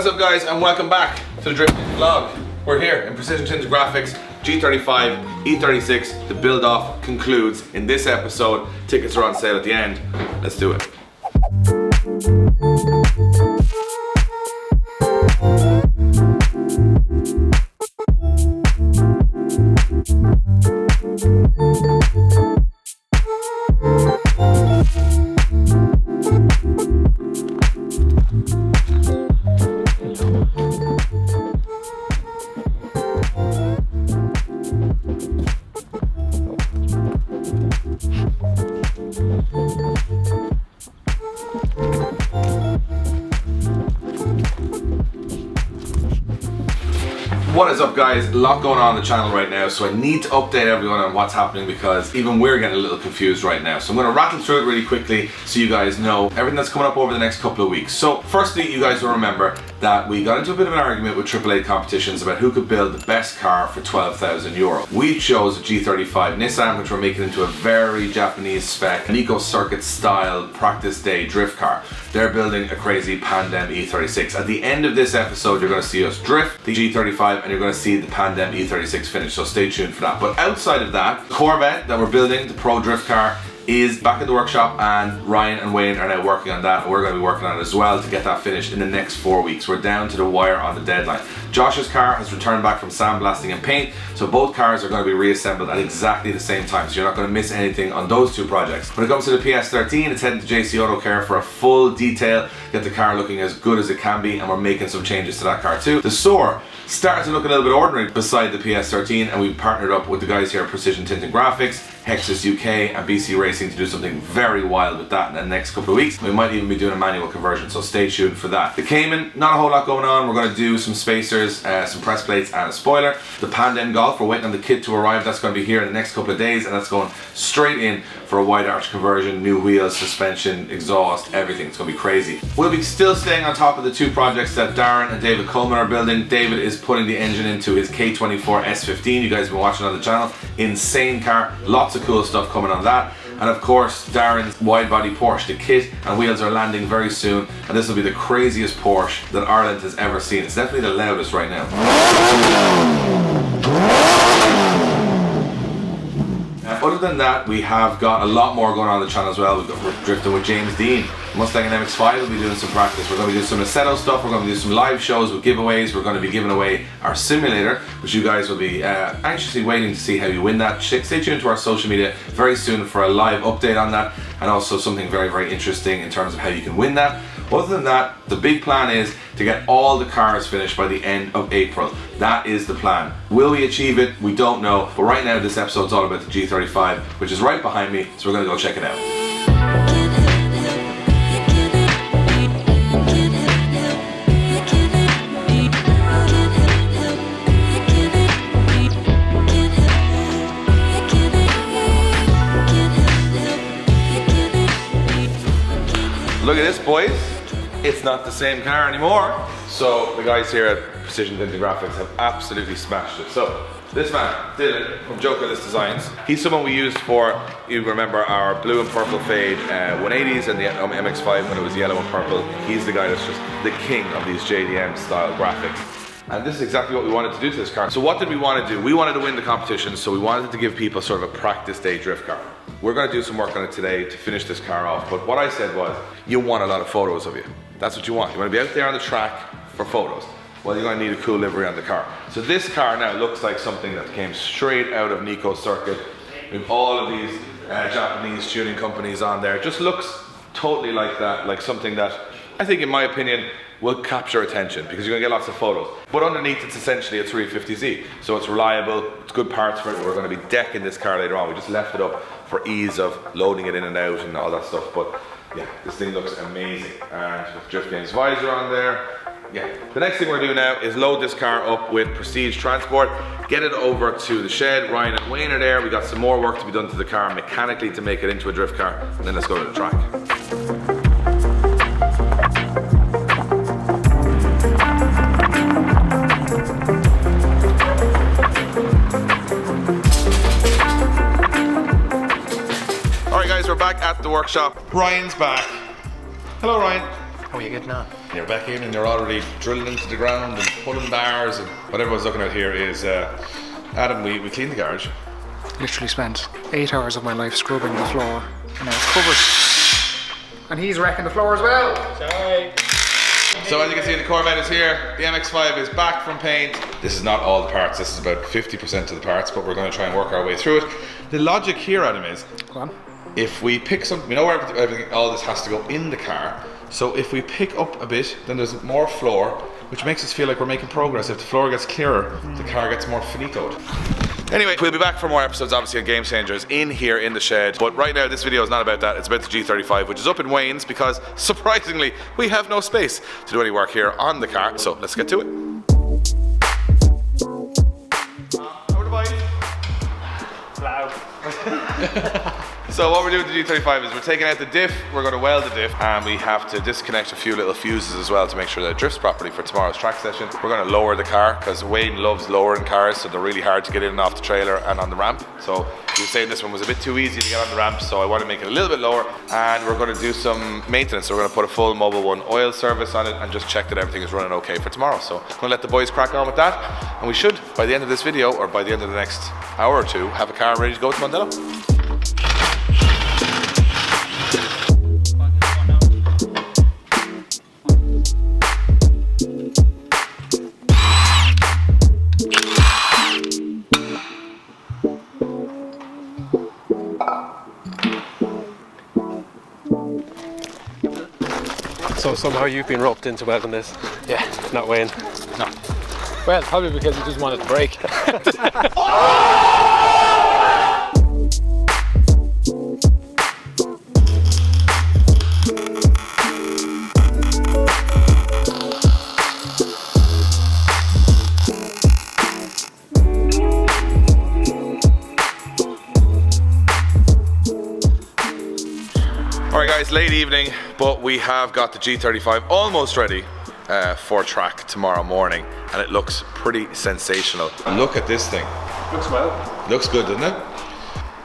up guys, and welcome back to the Drifting Vlog. We're here in Precision Tinted Graphics, G35, E36. The build off concludes in this episode. Tickets are on sale at the end. Let's do it. What is up guys? A lot going on the channel right now, so I need to update everyone on what's happening because even we're getting a little confused right now. So I'm going to rattle through it really quickly so you guys know everything that's coming up over the next couple of weeks. So firstly, you guys will remember that we got into a bit of an argument with AAA competitions about who could build the best car for 12,000 euro. We chose a G35 NISSAN, which we're making into a very Japanese spec, an eco circuit style practice day drift car. They're building a crazy PANDEM E36. At the end of this episode, you're going to see us drift the G35 and you're going to see the PANDEM E36 finish, so stay tuned for that. But outside of that, the Corvette that we're building, the Pro Drift car, is back in the workshop, and Ryan and Wayne are now working on that. We're going to be working on it as well to get that finished in the next 4 weeks. We're down to the wire on the deadline. Josh's car has returned back from sandblasting and paint, so both cars are going to be reassembled at exactly the same time, so you're not going to miss anything on those two projects. When it comes to the PS13, it's heading to JC Auto Care for a full detail, get the car looking as good as it can be, and we're making some changes to that car too. The Soar started to look a little bit ordinary beside the PS13, and we've partnered up with the guys here at Precision Tinted Graphics, Hexus UK and BC Racing to do something very wild with that in the next couple of weeks. We might even be doing a manual conversion, so stay tuned for that. The Cayman, not a whole lot going on. We're going to do some spacers, some press plates and a spoiler. The PANDEM Golf, we're waiting on the kit to arrive. That's going to be here in the next couple of days, and that's going straight in for a wide arch conversion, new wheels, suspension, exhaust, everything. It's going to be crazy. We'll be still staying on top of the two projects that Darren and David Coleman are building. David is putting the engine into his K24 S15. You guys have been watching on the channel. Insane car, lots of cool stuff coming on that. And of course, Darren's wide body Porsche. The kit and wheels are landing very soon, and this will be the craziest Porsche that Ireland has ever seen. It's definitely the loudest right now. Other than that, we have got a lot more going on the channel as well. We're drifting with James Dean. Mustang and MX-5 will be doing some practice. We're going to be doing some Assetto stuff. We're going to do some live shows with giveaways. We're going to be giving away our simulator, which you guys will be anxiously waiting to see how you win that. Stay tuned to our social media very soon for a live update on that, and also something very, very interesting in terms of how you can win that. Other than that, the big plan is to get all the cars finished by the end of April. That is the plan. Will we achieve it? We don't know. But right now, this episode's all about the G35, which is right behind me, so we're going to go check it out. Look at this, boys. It's not the same car anymore. So the guys here at Precision Tinted Graphics have absolutely smashed it. So this man, Dylan from Jokerless Designs, he's someone we used for, you remember, our blue and purple fade 180s and the MX-5 when it was yellow and purple. He's the guy that's just the king of these JDM style graphics. And this is exactly what we wanted to do to this car. So what did we want to do? We wanted to win the competition, so we wanted to give people sort of a practice day drift car. We're going to do some work on it today to finish this car off, but what I said was, you want a lot of photos of you. That's what you want. You want to be out there on the track for photos. Well, you're going to need a cool livery on the car. So this car now looks like something that came straight out of Nico Circuit. We have all of these Japanese tuning companies on there. It just looks totally like that, like something that I think, in my opinion, will capture attention because you're going to get lots of photos. But underneath, it's essentially a 350Z. So it's reliable, it's good parts for it. We're going to be decking this car later on. We just left it up for ease of loading it in and out and all that stuff. But yeah, this thing looks amazing. And with Drift Games visor on there. Yeah. The next thing we're doing now is load this car up with Prestige Transport, get it over to the shed. Ryan and Wayne are there. We got some more work to be done to the car mechanically to make it into a drift car. And then let's go to the track. Alright guys, we're back at the workshop. Ryan's back. Hello Ryan. How are you getting on? And you're back in and you're already drilling into the ground and pulling bars, and what everyone's looking at here is Adam, we cleaned the garage. Literally spent 8 hours of my life scrubbing the floor, and now it's covered. And he's wrecking the floor as well. Sorry. So as you can see, the Corvette is here. The MX-5 is back from paint. This is not all the parts. This is about 50% of the parts, but we're going to try and work our way through it. The logic here, Adam, is if we pick some, we know where everything, all this has to go in the car. So if we pick up a bit, then there's more floor, which makes us feel like we're making progress. If the floor gets clearer, the car gets more finitoed. Anyway, we'll be back for more episodes, obviously, on Game Changers in here in the shed. But right now, this video is not about that. It's about the G35, which is up in Wayne's because, surprisingly, we have no space to do any work here on the car. So let's get to it. Over the bike. Loud. So what we're doing with the G35 is we're taking out the diff, we're going to weld the diff, and we have to disconnect a few little fuses as well to make sure that it drifts properly for tomorrow's track session. We're going to lower the car because Wayne loves lowering cars, so they're really hard to get in and off the trailer and on the ramp. So he was saying this one was a bit too easy to get on the ramp, so I want to make it a little bit lower, and we're going to do some maintenance. So we're going to put a full Mobil 1 oil service on it and just check that everything is running okay for tomorrow. So I'm going to let the boys crack on with that, and we should, by the end of this video, or by the end of the next hour or two, have a car ready to go to Mondello. So somehow you've been roped into welding this? Yeah. Not Wayne? No. Well, probably because he just wanted to break. Alright guys, late evening, but we have got the G35 almost ready for track tomorrow morning, and it looks pretty sensational. Look at this thing. Looks well. Looks good, doesn't it?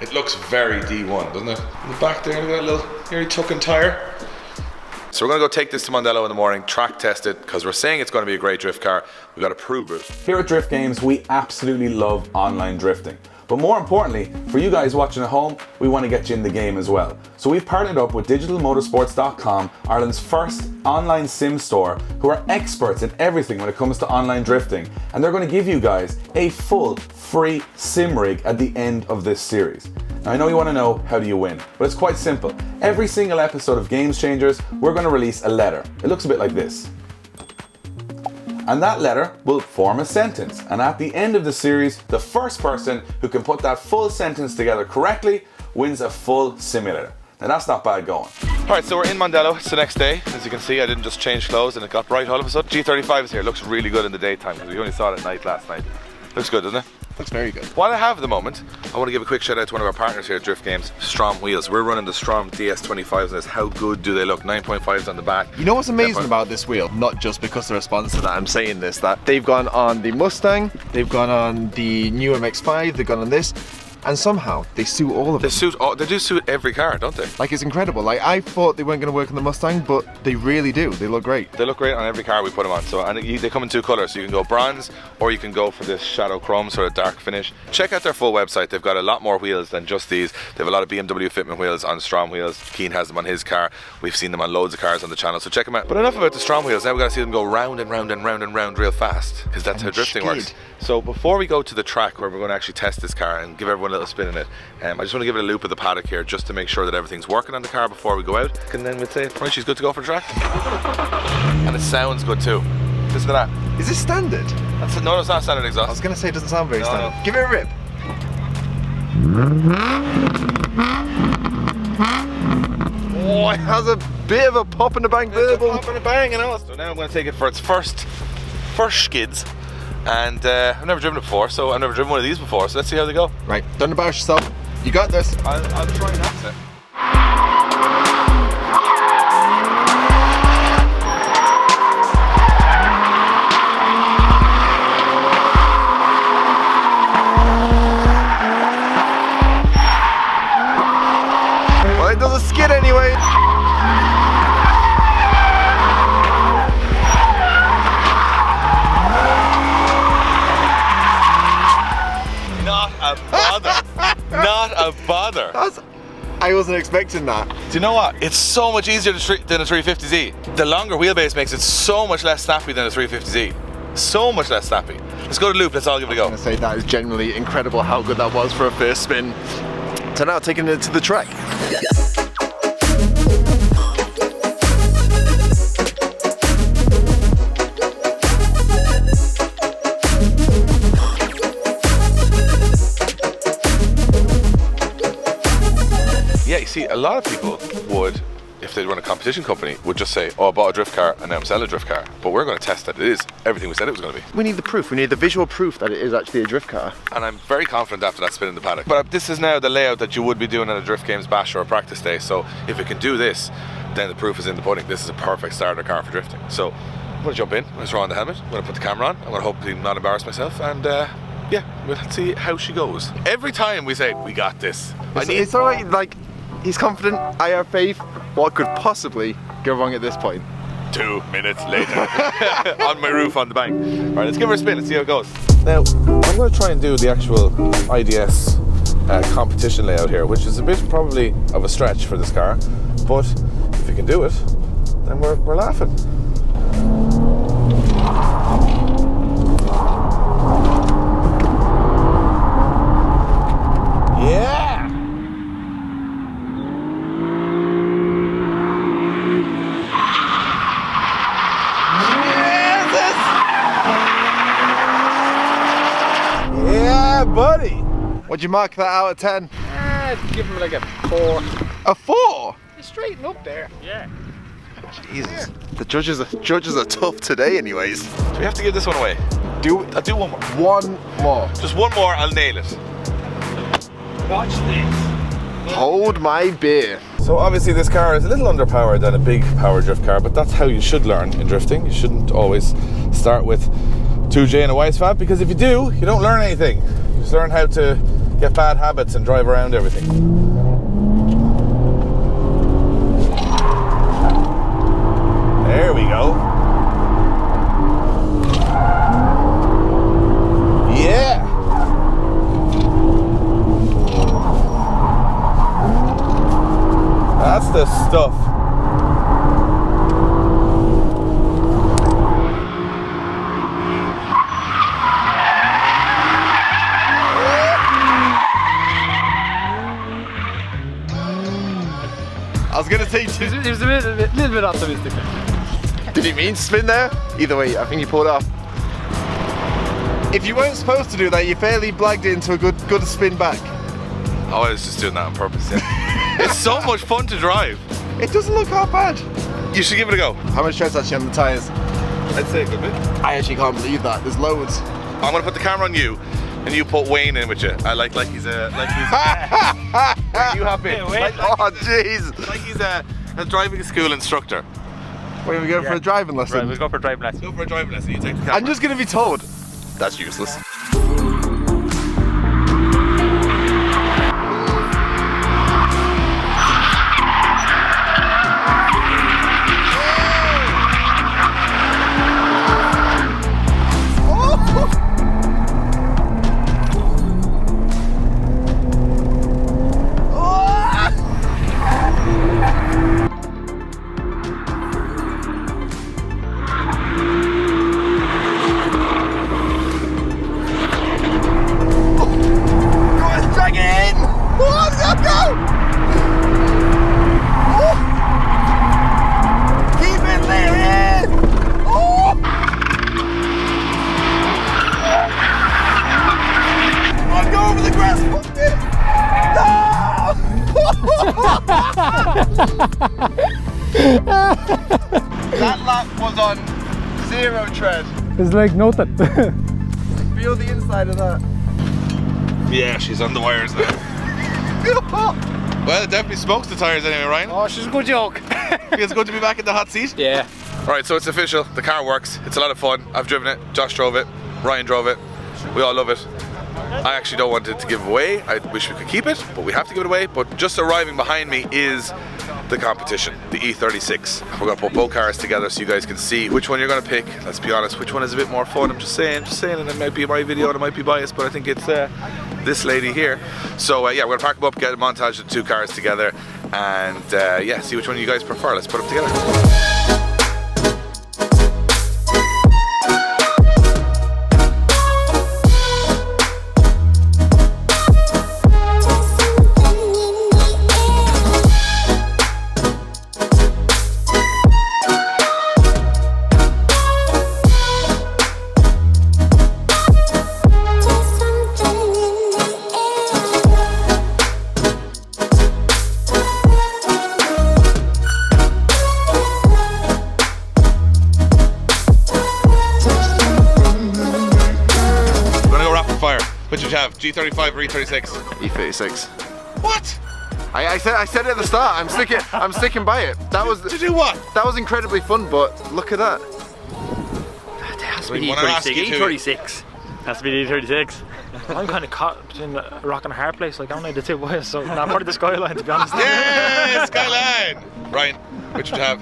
It looks very D1, doesn't it? In the back there, we've got a little nearly tucking tire. So we're going to go take this to Mondello in the morning, track test it, because we're saying it's going to be a great drift car. We've got to prove it. Here at Drift Games, we absolutely love online drifting. But more importantly, for you guys watching at home, we want to get you in the game as well. So we've partnered up with digitalmotorsports.com, Ireland's first online sim store, who are experts in everything when it comes to online drifting. And they're going to give you guys a full free sim rig at the end of this series. Now I know you want to know how do you win, but it's quite simple. Every single episode of Game Changers, we're going to release a letter. It looks a bit like this. And that letter will form a sentence. And at the end of the series, the first person who can put that full sentence together correctly wins a full simulator. Now that's not bad going. Alright, so we're in Mondello. It's the next day. As you can see, I didn't just change clothes and it got bright all of a sudden. G35 is here. Looks really good in the daytime because we only saw it at night last night. Looks good, doesn't it? Looks very good. What I have at the moment, I want to give a quick shout out to one of our partners here at Drift Games, Strom Wheels. We're running the Strom DS25s on this. How good do they look? 9.5s on the back. You know what's amazing about this wheel? Not just because they're a sponsor that I'm saying this, that they've gone on the Mustang, they've gone on the new MX-5, they've gone on this, and somehow they suit all of them. They do suit every car, don't they? Like, it's incredible. Like, I thought they weren't going to work on the Mustang, but they really do. They look great. They look great on every car we put them on. So, and they come in two colours. So you can go bronze, or you can go for this shadow chrome sort of dark finish. Check out their full website. They've got a lot more wheels than just these. They have a lot of BMW fitment wheels on Strom wheels. Keane has them on his car. We've seen them on loads of cars on the channel. So check them out. But enough about the Strom wheels. Now we've got to see them go round and round and round and round real fast, because that's how drifting works. So before we go to the track where we're going to actually test this car and give everyone a little spin in it, I just want to give it a loop of the paddock here just to make sure that everything's working on the car before we go out. And then we'd say, right, she's good to go for the track. And it sounds good too. Listen to that. Is this standard? No, it's not standard exhaust. I was going to say it doesn't sound very standard. No. Give it a rip. Oh, it has a bit of a pop in the bang burble. Pop in the bang, you know. So now I'm going to take it for its first skids. And I've never driven it before, so I've never driven one of these before, so let's see how they go. Right, don't embarrass yourself. You got this. I'll try and that's it. Well, it does a skid anyway. I wasn't expecting that. Do you know what? It's so much easier than a 350Z. The longer wheelbase makes it so much less snappy than a 350Z. So much less snappy. Let's go to loop, let's all give it a go. I'm gonna say that is genuinely incredible how good that was for a first spin. So now taking it to the track. Yeah, you see, a lot of people would, if they run a competition company, would just say, oh, I bought a drift car and now I'm selling a drift car. But we're going to test that it is everything we said it was going to be. We need the proof, we need the visual proof that it is actually a drift car. And I'm very confident after that spin in the paddock. But this is now the layout that you would be doing at a Drift Games bash or a practice day. So if it can do this, then the proof is in the pudding. This is a perfect starter car for drifting. So I'm going to jump in, I'm going to throw on the helmet, I'm going to put the camera on, I'm going to hopefully not embarrass myself, and yeah, we'll see how she goes. Every time we say, we got this. It's alright, like, he's confident, I have faith. What could possibly go wrong at this point? 2 minutes later, on my roof on the bank. All right, let's give her a spin, let's see how it goes. Now, I'm going to try and do the actual IDS competition layout here, which is a bit probably of a stretch for this car, but if you can do it, then we're laughing. Yeah! Buddy! Would you mark that out of 10? Give him like a 4. A 4? He's straighten up there. Yeah. Jesus. The judges are tough today anyways. Do we have to give this one away? I'll do one more. One more. Just one more, I'll nail it. Watch this. Hold my beer. So obviously this car is a little underpowered than a big power drift car, but that's how you should learn in drifting. You shouldn't always start with 2J and a wise fab, because if you do, you don't learn anything. You just learn how to get bad habits and drive around everything. There we go. Yeah! That's the stuff. I was gonna say, He was a little bit optimistic. did he mean spin there? Either way, I think he pulled it off. If you weren't supposed to do that, you fairly blagged it into a good spin back. Oh, I was just doing that on purpose, yeah. It's so much fun to drive. It doesn't look half bad. You should give it a go. How much stress actually on the tyres? I'd say a good bit. I actually can't believe that. There's loads. I'm gonna put the camera on you, and you put Wayne in with you. I like he's a you have been. Oh jeez. Like he's a driving school instructor. Where are we going for a driving lesson? Right, we'll go for a driving lesson. Go for a driving lesson. You take the camera. I'm just gonna be told. That's useless. That lap was on 0 tread. It's like nothing. Feel the inside of that. Yeah, she's on the wires now. Well, it definitely smokes the tyres anyway, Ryan. Oh, she's a good joke. Feels good to be back in the hot seat. Yeah. Alright, so it's official. The car works. It's a lot of fun. I've driven it. Josh drove it. Ryan drove it. We all love it. I actually don't want it to give away. I wish we could keep it, but we have to give it away. But just arriving behind me is the competition, the E36. We're gonna put both cars together so you guys can see which one you're gonna pick. Let's be honest, which one is a bit more fun. I'm just saying, and it might be my video and it might be biased, but I think it's this lady here. So yeah, we're gonna pack them up, get a montage of the two cars together, and yeah, see which one you guys prefer. Let's put them together. Which would you have, G35 or E36? E36. What? I said it at the start. I'm sticking by it. That was To do what? That was incredibly fun, but look at that. It has to We be wanna ask you to- E36. Has to be E36. I'm kind of caught between a rock and a hard place. Like, I don't know the two boys, so I'm part of the Skyline, to be honest. Yeah, Skyline! Ryan, which would you have?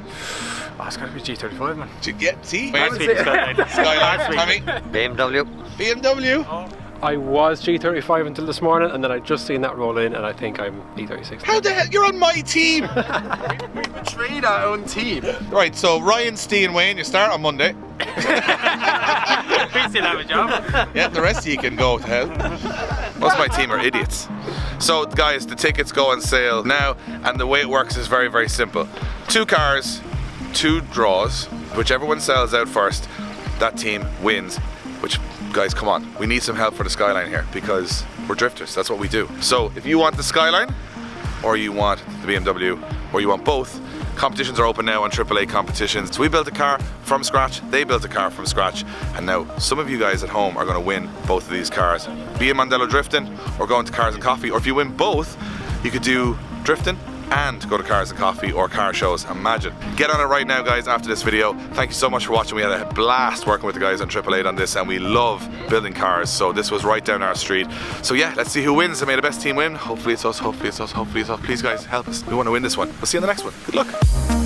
Oh, it's got to be G35, man. Yeah, see? Has to be the Skyline. Skyline, Tommy? BMW. BMW? I was G35 until this morning, and then I just seen that roll in, and I think I'm E36. How the hell? You're on my team! We betrayed our own team. Right, so Ryan, Steve and Wayne, you start on Monday. We still have a job. Yeah, the rest of you can go to hell. Most of my team are idiots. So guys, the tickets go on sale now, and the way it works is very, very simple. 2 cars, 2 draws. Whichever one sells out first, that team wins. Which, guys, come on, we need some help for the Skyline here because we're drifters, that's what we do. So if you want the Skyline, or you want the BMW, or you want both, competitions are open now on AAA competitions. So we built a car from scratch, they built a car from scratch, and now some of you guys at home are gonna win both of these cars. Be in Mondello drifting, or going to Cars and Coffee, or if you win both, you could do drifting and go to Cars and Coffee or car shows. Imagine. Get on it right now, guys, after this video. Thank you so much for watching. We had a blast working with the guys on AAA on this, and we love building cars, so this was right down our street. So yeah, let's see who wins. May the best team win. Hopefully it's us, hopefully it's us, hopefully it's us. Please guys, help us. We want to win this one. We'll see you in the next one. Good luck.